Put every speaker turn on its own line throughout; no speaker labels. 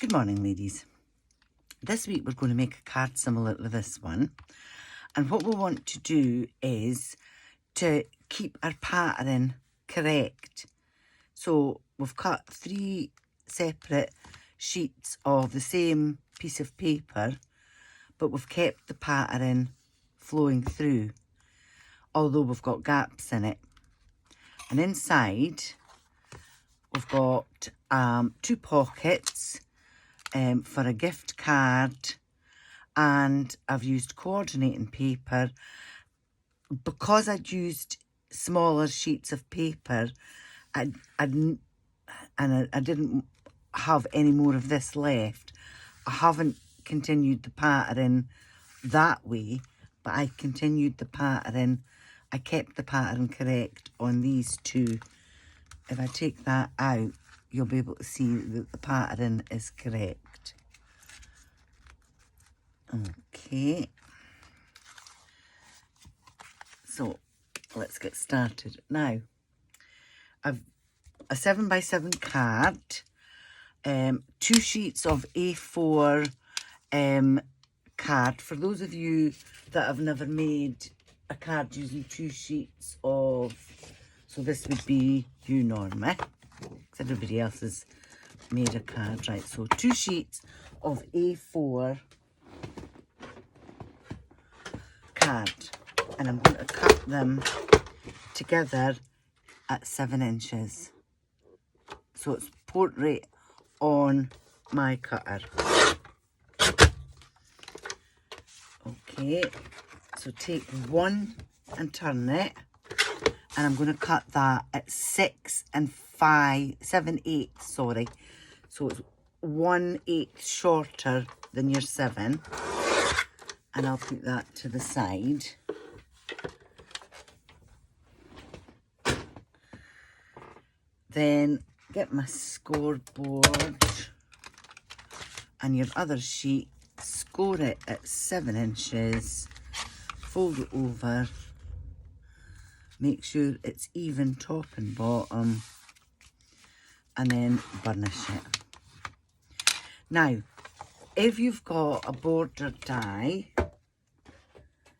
Good morning, ladies. This week we're going to make a card similar to this one. And what we want to do is to keep our pattern correct. So we've cut 3 separate sheets of the same piece of paper, but we've kept the pattern flowing through, although we've got gaps in it. And inside we've got 2 pockets for a gift card, and I've used coordinating paper. Because I'd used smaller sheets of paper, I didn't have any more of this left. I haven't continued the pattern that way, but I continued the pattern. I kept the pattern correct on these 2. If I take that out, you'll be able to see that the pattern is correct. Okay. So let's get started. Now, I've a 7x7 card, 2 sheets of A4 card. For those of you that have never made a card using 2 sheets of, so this would be you, Norma, because everybody else has made a card, right? So 2 sheets of A4 card, and I'm going to cut them together at 7 inches. So it's portrait on my cutter. Okay, so take 1 and turn it, and I'm going to cut that at 6 7/8, sorry. So it's 1/8 shorter than your 7, and I'll put that to the side. Then get my scoreboard and your other sheet, score it at 7 inches, fold it over, make sure it's even top and bottom, and then burnish it. Now, if you've got a border die,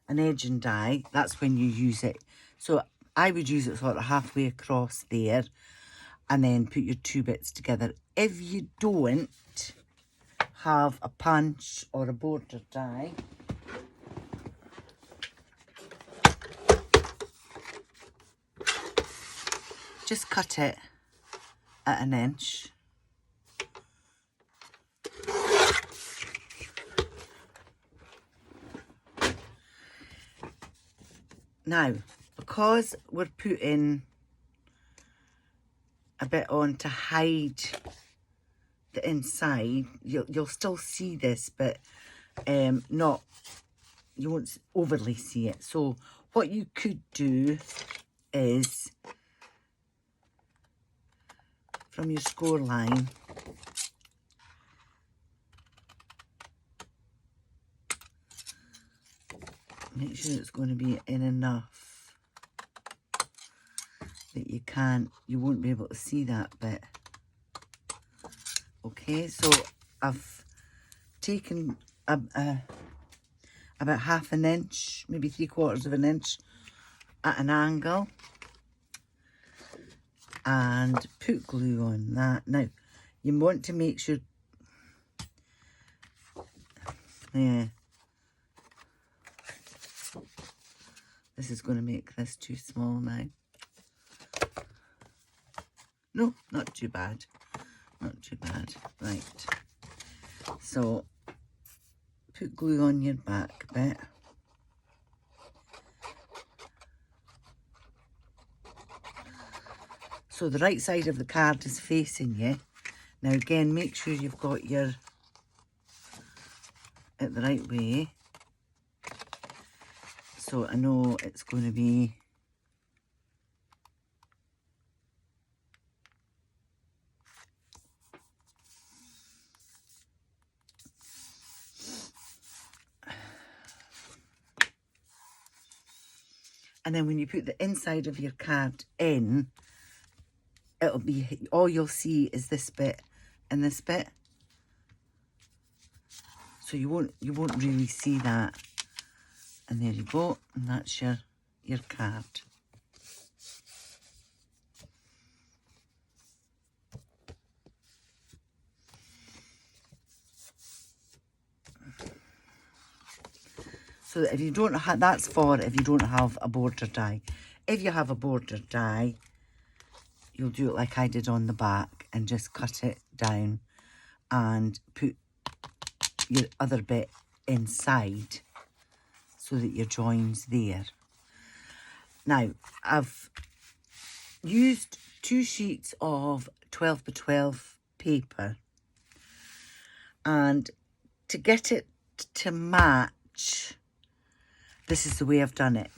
an edging die, that's when you use it. So I would use it sort of halfway across there, and then put your 2 bits together. If you don't have a punch or a border die, just cut it at 1 inch. Now, because we're putting a bit on to hide the inside, you'll still see this, but you won't overly see it. So what you could do is, from your score line, make sure it's going to be in enough that you won't be able to see that bit. Okay, so I've taken about 1/2 inch, maybe 3/4 inch at an angle, and put glue on that. Now, you want to make sure, yeah, this is going to make this too small now. No, not too bad. Not too bad. Right. So, put glue on your back bit. So the right side of the card is facing you. Now again, make sure you've got it the right way. So I know it's going to be and then when you put the inside of your card in, it'll be, all you'll see is this bit and this bit. So you won't really see that. And there you go, and that's your card. So if you don't have, that's for if you don't have a border die. If you have a border die, you'll do it like I did on the back and just cut it down and put your other bit inside so that your join's there. Now, I've used 2 sheets of 12 by 12 paper, and to get it to match, this is the way I've done it.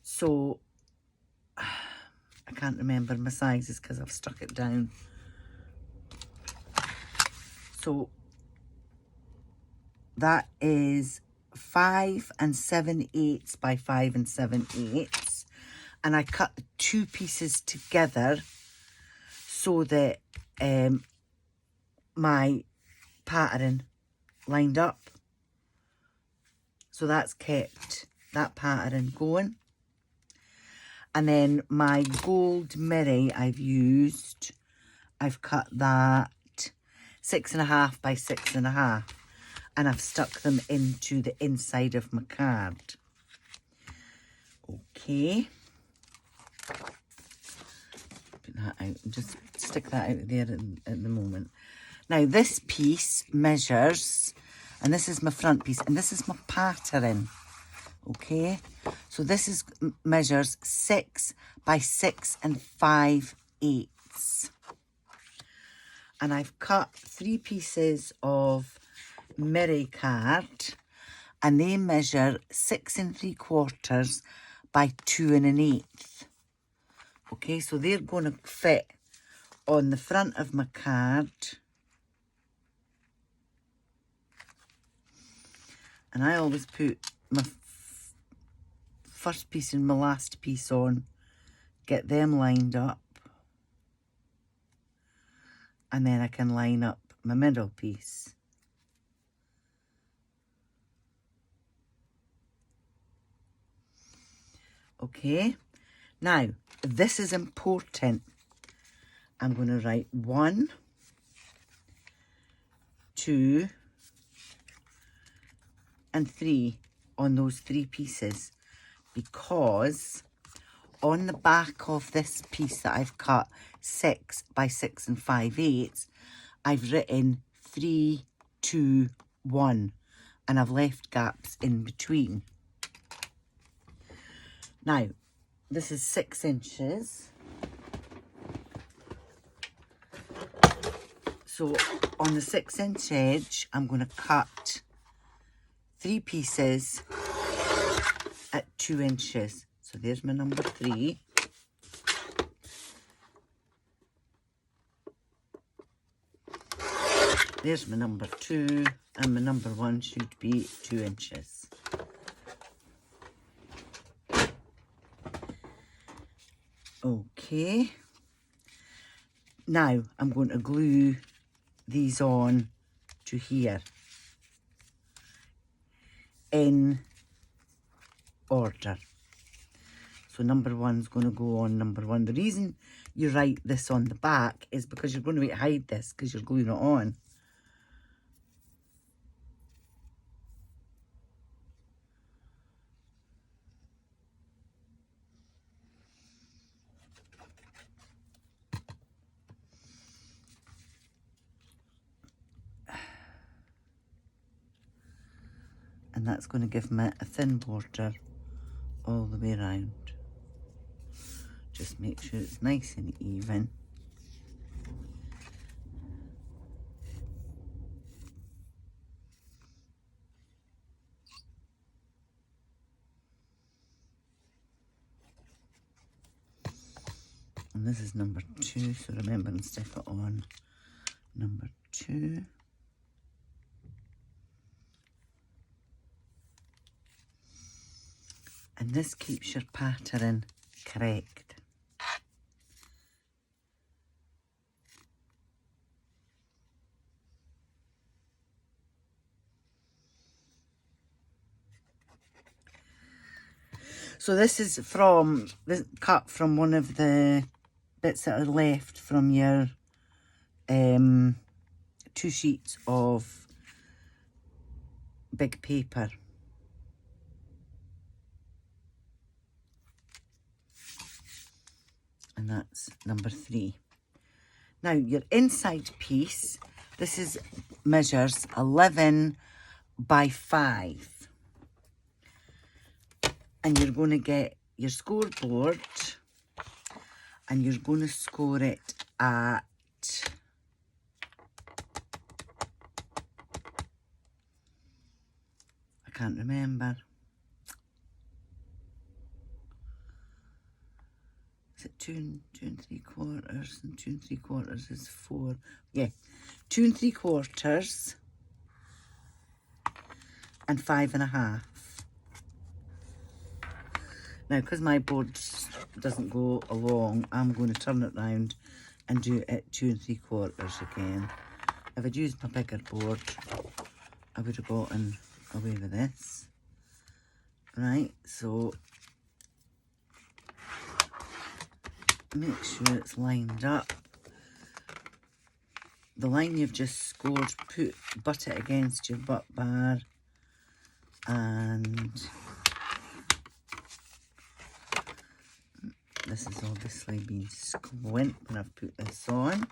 So I can't remember my sizes because I've stuck it down. So that is 5 7/8 by 5 7/8, and I cut the 2 pieces together so that my pattern lined up. So that's kept that pattern going. And then my gold mirror I've cut that 6.5 by 6.5, and I've stuck them into the inside of my card. Okay. Put that out and just stick that out there at the moment. Now this piece measures, and this is my front piece, and this is my pattern. Okay, so this measures 6 by 6 5/8, and I've cut 3 pieces of mirror card, and they measure 6 3/4 by 2 1/8. Okay, so they're going to fit on the front of my card, and I always put my first piece and my last piece on, get them lined up, and then I can line up my middle piece. Okay, now this is important. I'm going to write 1, 2, and 3 on those 3 pieces, because on the back of this piece that I've cut 6 by 6 5/8, I've written 3, 2, 1, and I've left gaps in between. Now, this is 6 inches. So on the 6-inch edge, I'm going to cut 3 pieces at 2 inches. So there's my number 3. There's my number 2, and my number 1 should be 2 inches. Okay. Now I'm going to glue these on to here in order. So number 1's going to go on number 1. The reason you write this on the back is because you're going to hide this because you're gluing it on. And that's going to give me a thin border all the way around. Just make sure it's nice and even. And this is number 2, so remember and stick it on number 2. And this keeps your pattern correct. So this is cut from one of the bits that are left from your 2 sheets of big paper. And that's number 3. Now your inside piece, this measures 11 by 5. And you're going to get your scoreboard and you're going to score it at I can't remember. Is it 2 3/4 and 2 3/4 is 4? Yeah, 2 3/4 and 5.5. Now, because my board doesn't go along, I'm going to turn it round and do it 2 3/4 again. If I'd used my bigger board, I would have gotten away with this. Right, so make sure it's lined up. The line you've just scored, butt it against your butt bar, and this has obviously been squint when I've put this on.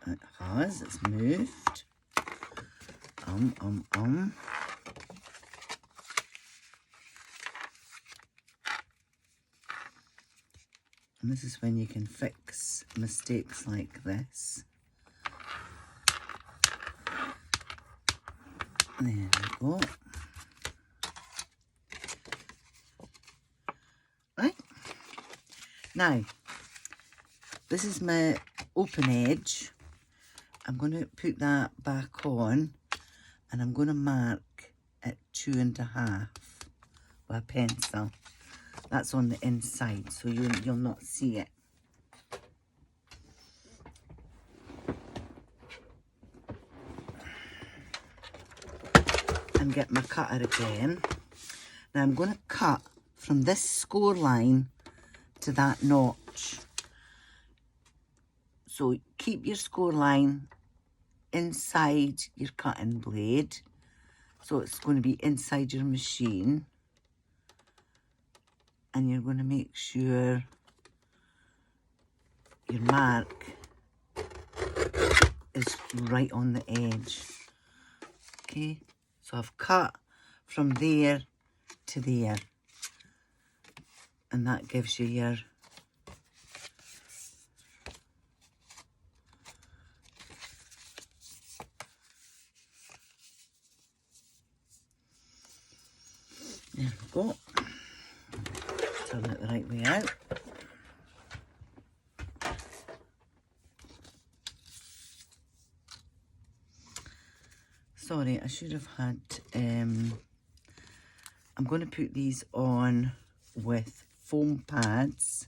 It has, it's moved. And this is when you can fix mistakes like this. There we go. Right. Now, this is my open edge. I'm going to put that back on and I'm going to mark at 2.5 with a pencil. That's on the inside, so you'll not see it. And get my cutter again. Now I'm going to cut from this score line to that notch. So keep your score line inside your cutting blade. So it's going to be inside your machine. And you're going to make sure your mark is right on the edge. Okay, so I've cut from there to there. And that gives you your there we go. Turn it the right way out. Sorry, I should have had, I'm going to put these on with foam pads.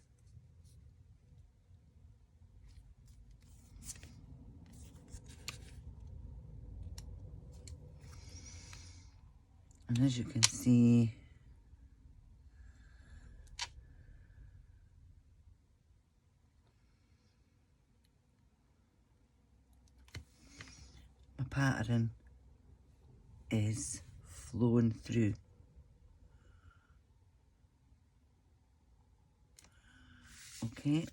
And as you can see, my pattern is flowing through. Okay,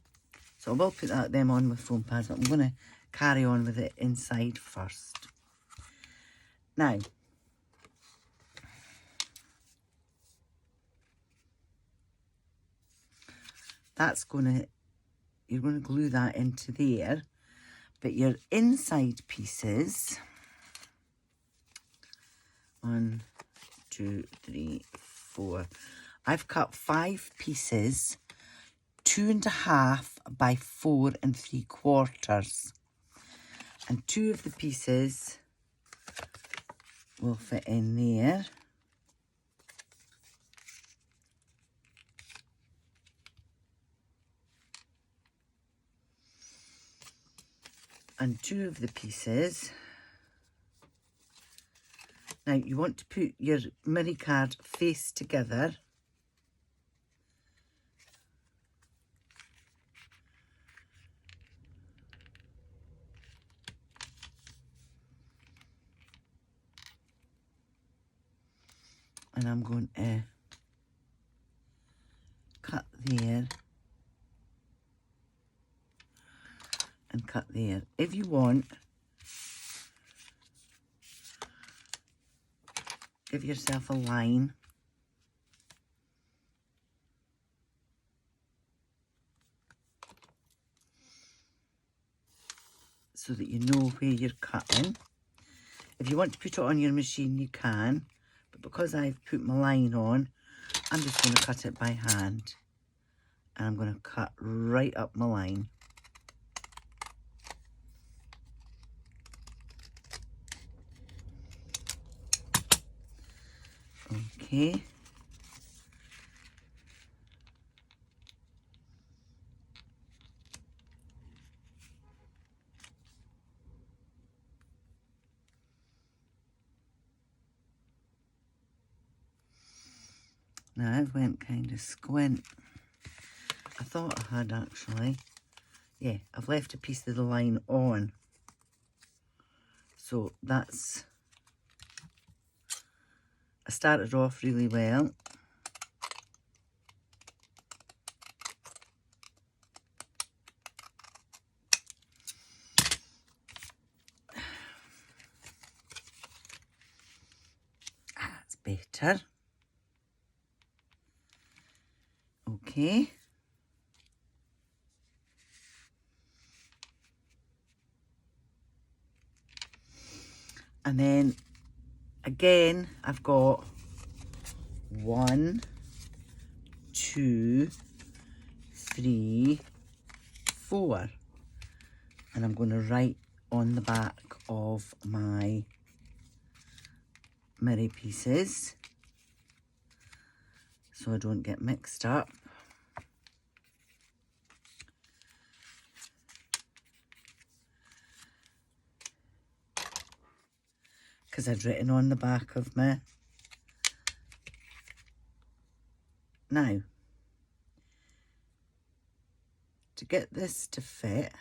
so I will put them on with foam pads, but I'm going to carry on with it inside first. Now, you're going to glue that into there, but your inside pieces, 1, 2, 3, 4. I've cut 5 pieces, 2.5 by 4 3/4. And 2 of the pieces will fit in there. And 2 of the pieces Now you want to put your mini card face together. And I'm going to cut there and cut there. If you want, give yourself a line. So that you know where you're cutting. If you want to put it on your machine, you can. But because I've put my line on, I'm just going to cut it by hand. And I'm going to cut right up my line. Okay. Now I've went kind of squint. I thought I had actually. Yeah, I've left a piece of the line on. So that's... I started off really well. That's better. Okay. And then again, I've got 1, 2, 3, 4. And I'm going to write on the back of my mirror pieces so I don't get mixed up. Because I'd written on the back of my... Now, to get this to fit,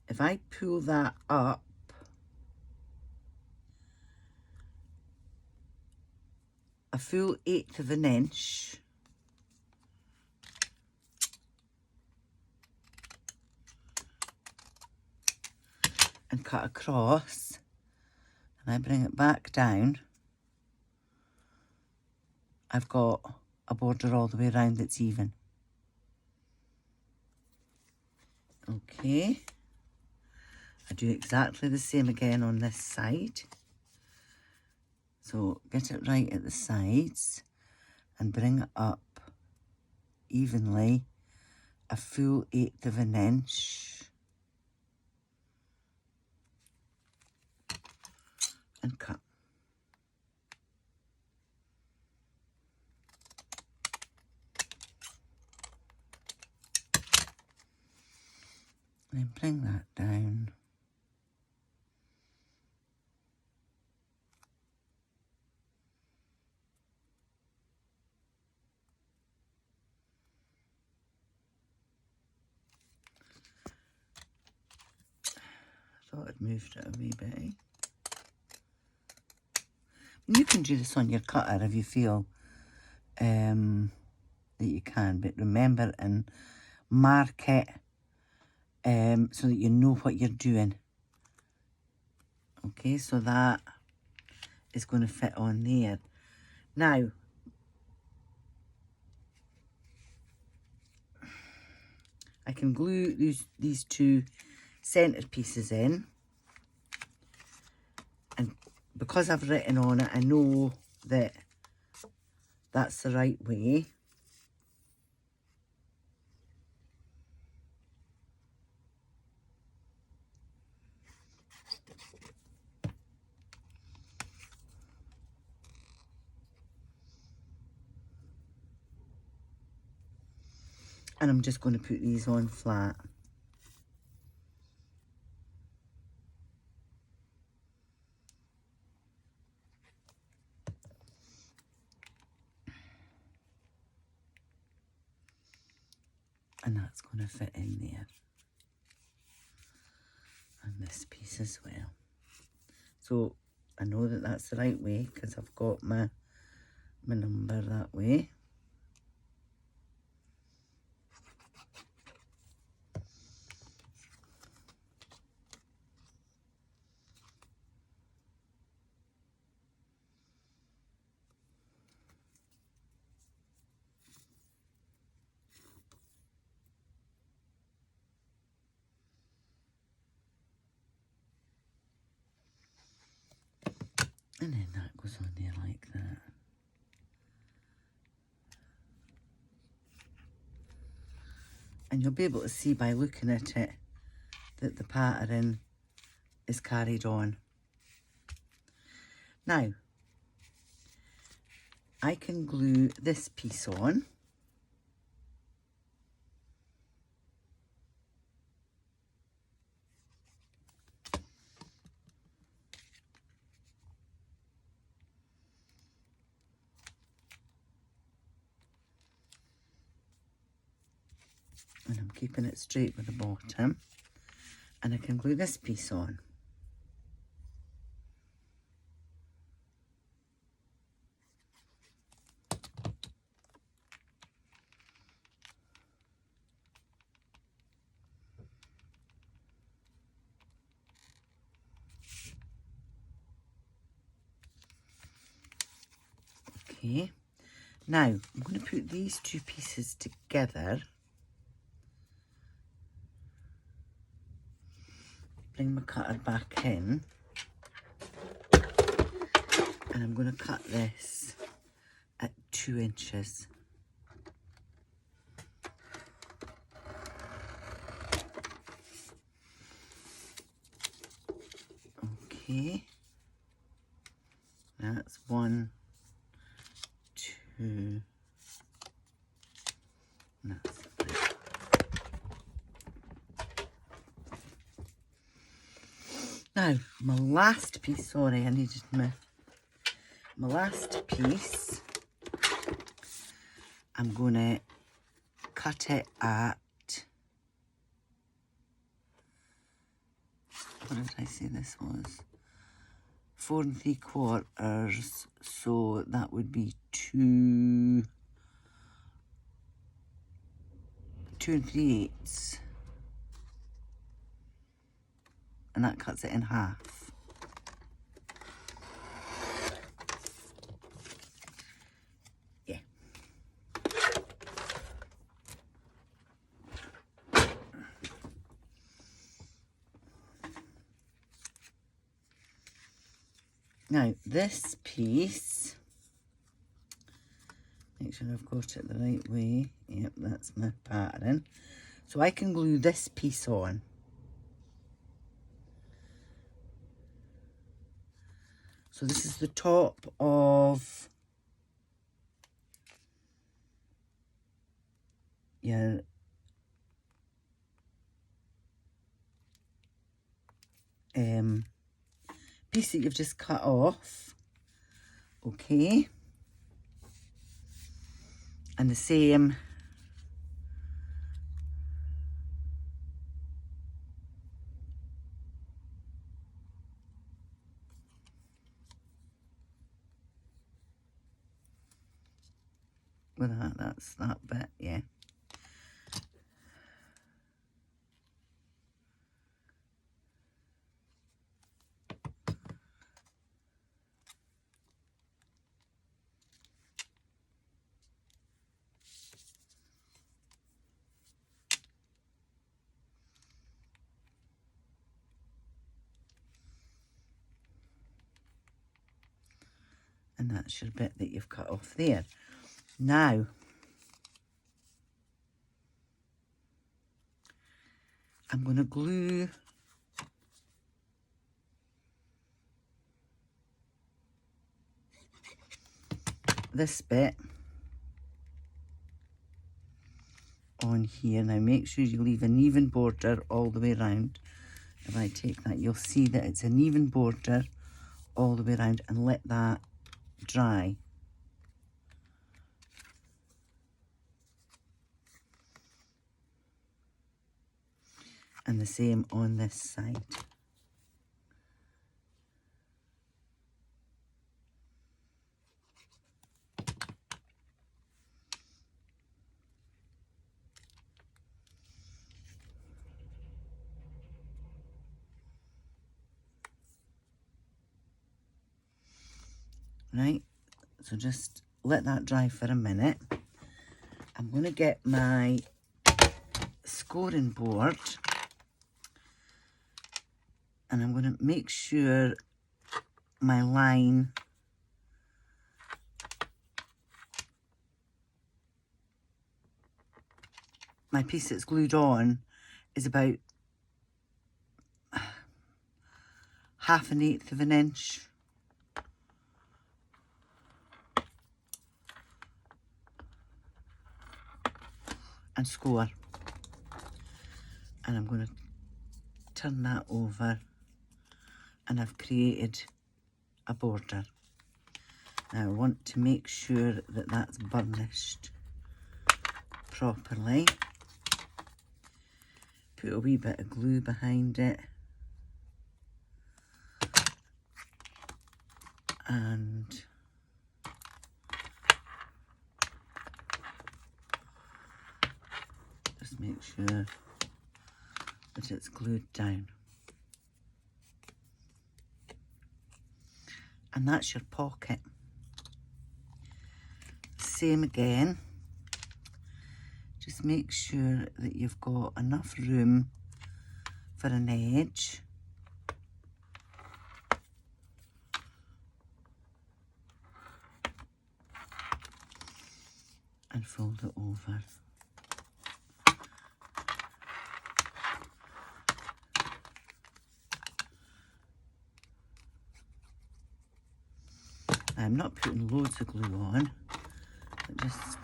if I pull that up, a full 1/8 of an inch, and cut across, and I bring it back down, I've got a border all the way around that's even. Okay, I do exactly the same again on this side. So get it right at the sides and bring it up evenly, a full 1/8 of an inch, and cut. And then bring that down. I thought I'd moved it a wee bit. You can do this on your cutter if you feel that you can, but remember and mark it so that you know what you're doing. Okay, so that is going to fit on there. Now, I can glue these two centre pieces in, and because I've written on it, I know that that's the right way. And I'm just going to put these on flat. And that's going to fit in there. And this piece as well. So I know that that's the right way because I've got my number that way. And then that goes on there like that. And you'll be able to see by looking at it that the pattern is carried on. Now, I can glue this piece on. And I'm keeping it straight with the bottom. And I can glue this piece on. Okay, now I'm going to put these two pieces together. Bring my cutter back in. And I'm going to cut this at 2 inches. Okay, that's 1, 2, and that's 3. Now, my last piece, sorry, I needed my last piece. I'm going to cut it at, what did I say this was? 4 3/4, so that would be 2 3/8, and that cuts it in half. Yeah. Now this piece, make sure I've got it the right way. Yep, that's my pattern. So I can glue this piece on. So this is the top of your piece that you've just cut off. Okay. And the same with that, that's that bit, yeah. And that's your bit that you've cut off there. Now, I'm going to glue this bit on here. Now make sure you leave an even border all the way around. If I take that, you'll see that it's an even border all the way around, and let that dry. And the same on this side. Right, so just let that dry for a minute. I'm going to get my scoring board and I'm going to make sure my line my piece that's glued on is about 1/8 of an inch. And score. And I'm going to turn that over and I've created a border. Now I want to make sure that that's burnished properly. Put a wee bit of glue behind it. And just make sure that it's glued down. And that's your pocket. Same again. Just make sure that you've got enough room for an edge. And fold it over. I'm not putting loads of glue on, but just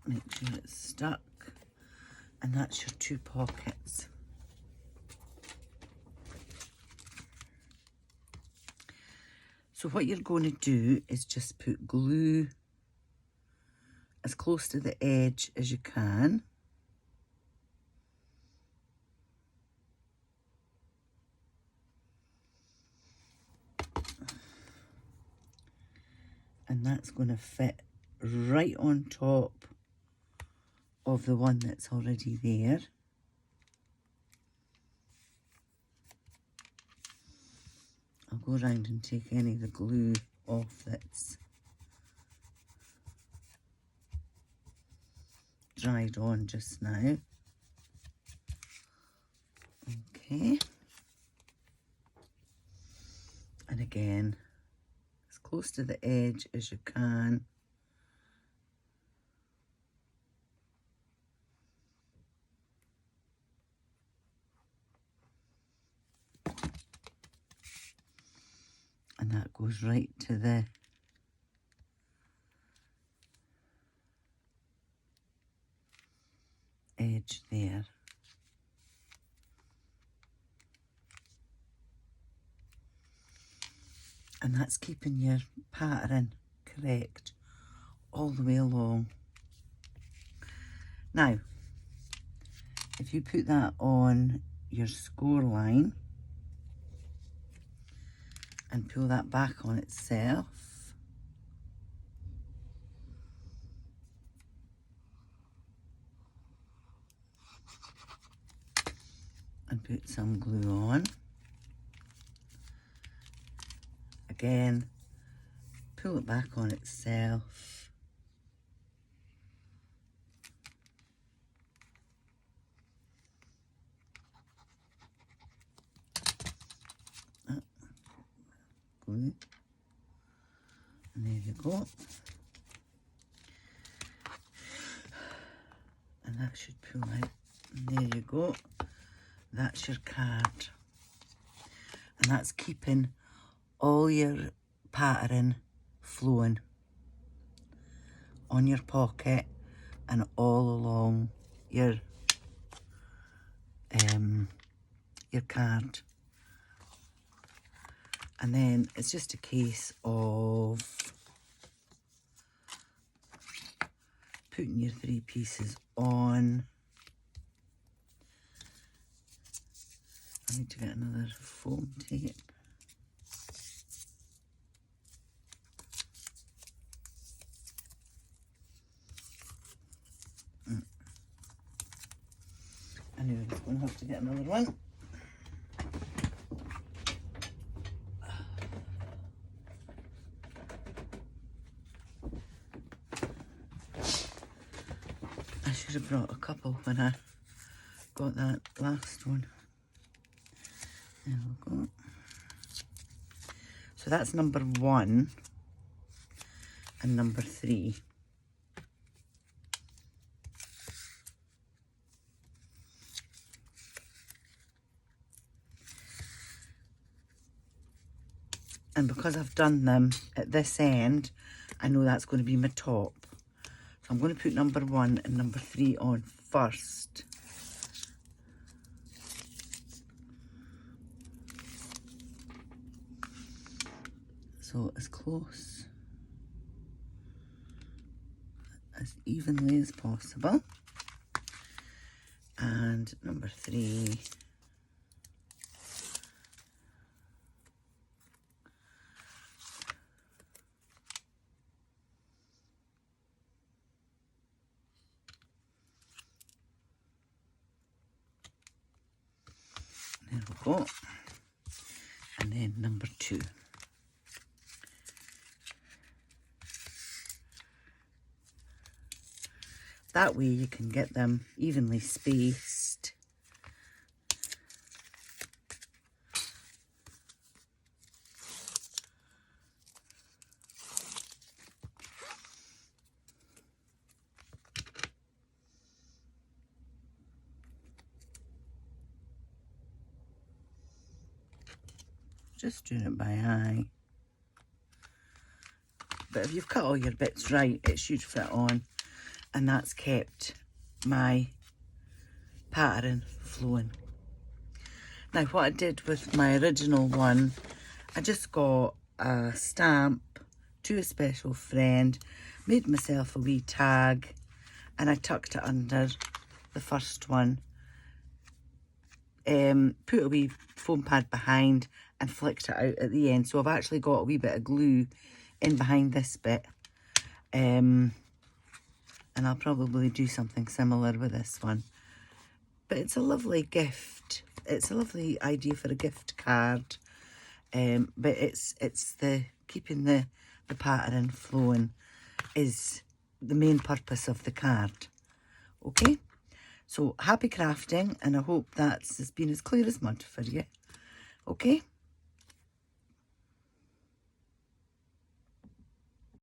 make sure it's stuck. And that's your 2 pockets. So what you're going to do is just put glue as close to the edge as you can. And that's going to fit right on top of the one that's already there. I'll go around and take any of the glue off that's dried on just now. Okay. And again, as close to the edge as you can. And that goes right to the edge there. And that's keeping your pattern correct all the way along. Now, if you put that on your score line and pull that back on itself, and put some glue on. Again, pull it back on itself. Glue. And there you go. And that should pull out. And there you go. That's your card. And that's keeping all your pattern flowing on your pocket and all along your card. And then it's just a case of putting your 3 pieces on. I need to get another foam tape. I knew I was going to have to get another one. I should have brought a couple when I got that last one. There we go. So that's number 1 and number 3. And because I've done them at this end, I know that's going to be my top. So I'm going to put number 1 and number 3 on first. So as close, as evenly as possible. And number 3. There we go. And then number 2. That way you can get them evenly spaced. Just doing it by eye. But if you've cut all your bits right, it should fit on. And that's kept my pattern flowing. Now what I did with my original one, I just got a stamp to a special friend, made myself a wee tag, and I tucked it under the first one. Put a wee foam pad behind and flicked it out at the end. So I've actually got a wee bit of glue in behind this bit. And I'll probably do something similar with this one. But it's a lovely gift. It's a lovely idea for a gift card. But it's the keeping the pattern flowing is the main purpose of the card. Okay? So happy crafting, and I hope that's been as clear as mud for you. Okay?